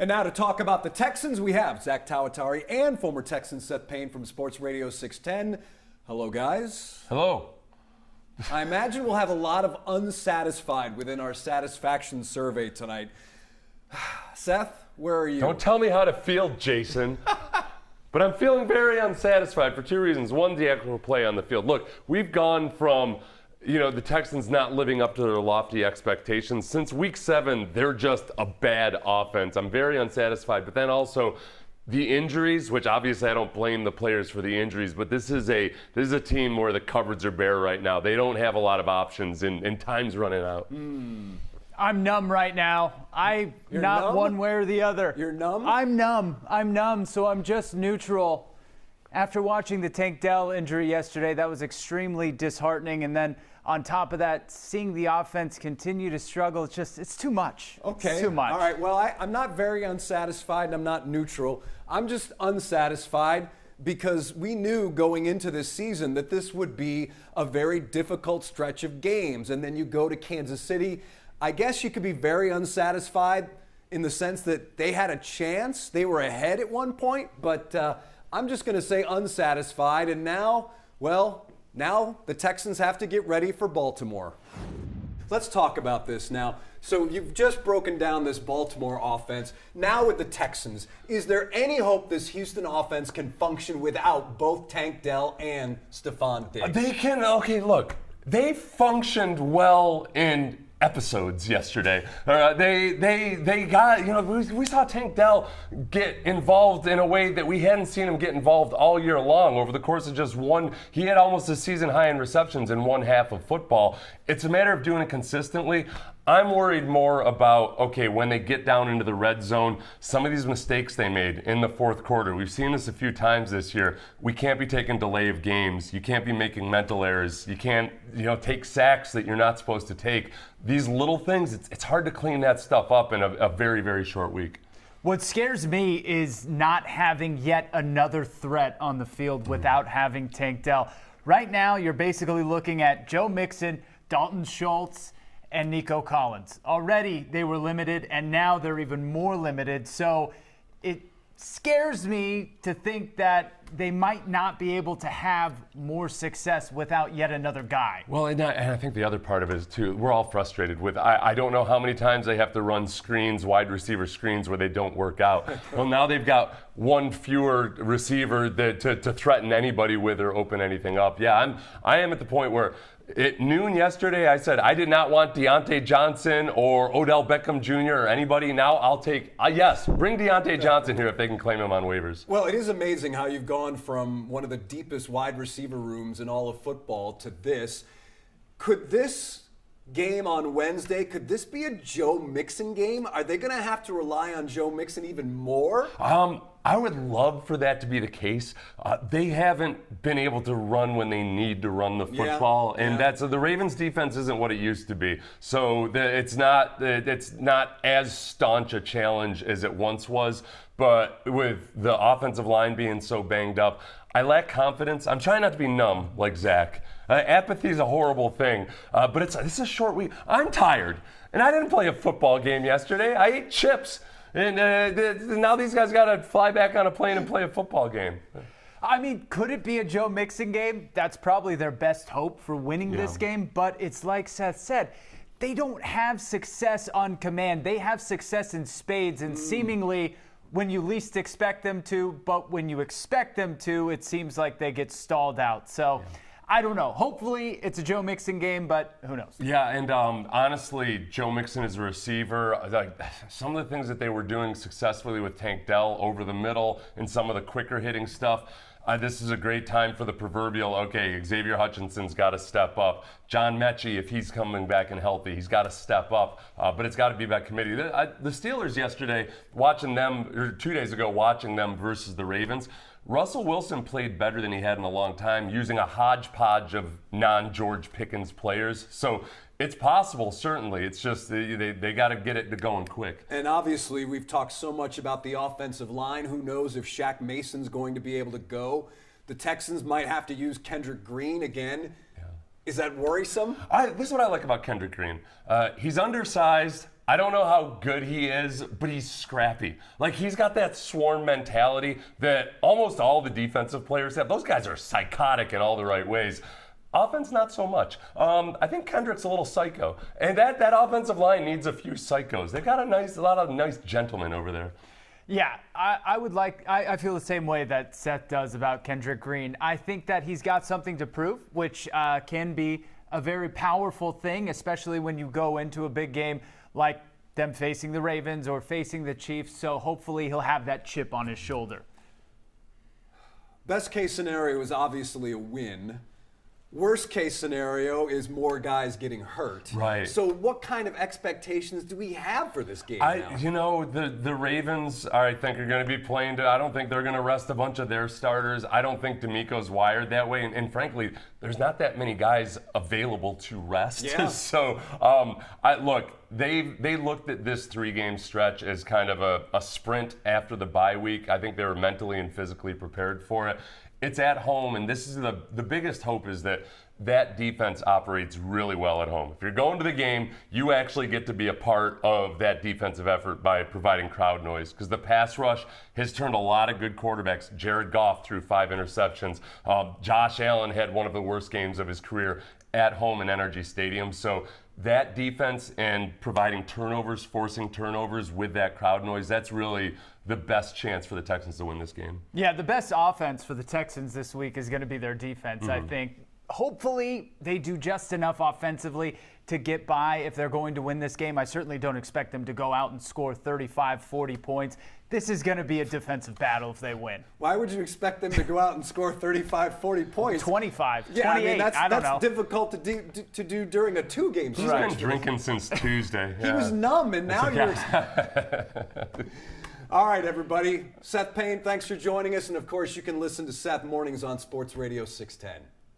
And now to talk about the Texans, we have Zach Tawatari and former Texan Seth Payne from Sports Radio 610. Hello, guys. Hello. I imagine we'll have a lot of unsatisfied within our satisfaction survey tonight. Seth, where are you? Don't tell me how to feel, Jason. But I'm feeling very unsatisfied for two reasons. One, the actual play on the field. Look, we've gone from the Texans not living up to their lofty expectations. Since week 7, they're just a bad offense. I'm very unsatisfied. But then also the injuries, which obviously I don't blame the players for the injuries, but this is a team where the cupboards are bare right now. They don't have a lot of options, and time's running out. I'm numb right now. You're not numb? one way or the other. You're numb? I'm numb, so I'm just neutral. After watching the Tank Dell injury yesterday, that was extremely disheartening. And then on top of that, seeing the offense continue to struggle, it's too much. Okay. It's too much. All right. Well, I'm not very unsatisfied, and I'm not neutral. I'm just unsatisfied because we knew going into this season that this would be a very difficult stretch of games. And then you go to Kansas City. I guess you could be very unsatisfied in the sense that they had a chance. They were ahead at one point, but I'm just going to say unsatisfied. And now the Texans have to get ready for Baltimore. Let's talk about this now. So you've just broken down this Baltimore offense. Now with the Texans, is there any hope this Houston offense can function without both Tank Dell and Stephon Diggs? They can. Okay, look, they functioned well in episodes yesterday. They got, we saw Tank Dell get involved in a way that we hadn't seen him get involved all year long. Over the course of just he had almost a season high in receptions in one half of football. It's a matter of doing it consistently. I'm worried more about, when they get down into the red zone, some of these mistakes they made in the fourth quarter. We've seen this a few times this year. We can't be taking delay of games. You can't be making mental errors. You can't, take sacks that you're not supposed to take. These little things, it's hard to clean that stuff up in a very, very short week. What scares me is not having yet another threat on the field without having Tank Dell. Right now, you're basically looking at Joe Mixon, Dalton Schultz, and Nico Collins. Already they were limited, and now they're even more limited. So it scares me to think that they might not be able to have more success without yet another guy. Well, and I think the other part of it is, too, we're all frustrated with, I don't know how many times they have to run screens, wide receiver screens, where they don't work out. Well, now they've got one fewer receiver to threaten anybody with or open anything up. Yeah, I am at the point where at noon yesterday, I said I did not want Deontay Johnson or Odell Beckham Jr. or anybody. Now I'll take, yes, bring Deontay Johnson here if they can claim him on waivers. Well, it is amazing how you've gone from one of the deepest wide receiver rooms in all of football to this. Could this game on Wednesday, could this be a Joe Mixon game? Are they going to have to rely on Joe Mixon even more? I would love for that to be the case. They haven't been able to run when they need to run the football, and the Ravens' defense isn't what it used to be. So it's not as staunch a challenge as it once was. But with the offensive line being so banged up, I lack confidence. I'm trying not to be numb like Zach. Apathy is a horrible thing, but this is a short week. I'm tired, and I didn't play a football game yesterday. I ate chips. And now these guys got to fly back on a plane and play a football game. I mean, could it be a Joe Mixon game? That's probably their best hope for winning this game. But it's like Seth said, they don't have success on command. They have success in spades and seemingly when you least expect them to. But when you expect them to, it seems like they get stalled out. So I don't know. Hopefully it's a Joe Mixon game, but who knows? Yeah, and honestly, Joe Mixon is a receiver. Like, some of the things that they were doing successfully with Tank Dell over the middle and some of the quicker hitting stuff, this is a great time for the proverbial, Xavier Hutchinson's got to step up. John Mechie, if he's coming back and healthy, he's got to step up. But it's got to be by committee. The Steelers yesterday, watching them, or 2 days ago, watching them versus the Ravens, Russell Wilson played better than he had in a long time, using a hodgepodge of non-George Pickens players. So it's possible, certainly. It's just they got to get it going quick. And obviously, we've talked so much about the offensive line. Who knows if Shaq Mason's going to be able to go? The Texans might have to use Kendrick Green again. Yeah. Is that worrisome? This is what I like about Kendrick Green. He's undersized. I don't know how good he is, but he's scrappy. Like, he's got that sworn mentality that almost all the defensive players have. Those guys are psychotic in all the right ways. Offense, not so much. I think Kendrick's a little psycho. And that offensive line needs a few psychos. They've got a lot of nice gentlemen over there. Yeah, I feel the same way that Seth does about Kendrick Green. I think that he's got something to prove, which can be a very powerful thing, especially when you go into a big game like them facing the Ravens or facing the Chiefs. So hopefully he'll have that chip on his shoulder. Best case scenario is obviously a win. Worst case scenario is more guys getting hurt. Right. So what kind of expectations do we have for this game now? You know, the Ravens, I think, are going to be playing. I don't think they're going to rest a bunch of their starters. I don't think D'Amico's wired that way. And frankly, there's not that many guys available to rest. Yeah. So, look, they looked at this 3-game stretch as kind of a sprint after the bye week. I think they were mentally and physically prepared for it. It's at home, and this is the biggest hope is that defense operates really well at home. If you're going to the game, you actually get to be a part of that defensive effort by providing crowd noise, because the pass rush has turned a lot of good quarterbacks. Jared Goff threw 5 interceptions. Josh Allen had one of the worst games of his career at home in NRG Stadium. So that defense and providing turnovers, forcing turnovers with that crowd noise, that's really the best chance for the Texans to win this game. Yeah, the best offense for the Texans this week is going to be their defense, I think. Hopefully, they do just enough offensively to get by if they're going to win this game. I certainly don't expect them to go out and score 35, 40 points. This is going to be a defensive battle if they win. Why would you expect them to go out and score 35, 40 points? 25, yeah, 28, I mean, that's know. difficult to do during a 2-game stretch. He's been drinking since Tuesday. He was numb, and now you're... All right, everybody. Seth Payne, thanks for joining us. And, of course, you can listen to Seth mornings on Sports Radio 610.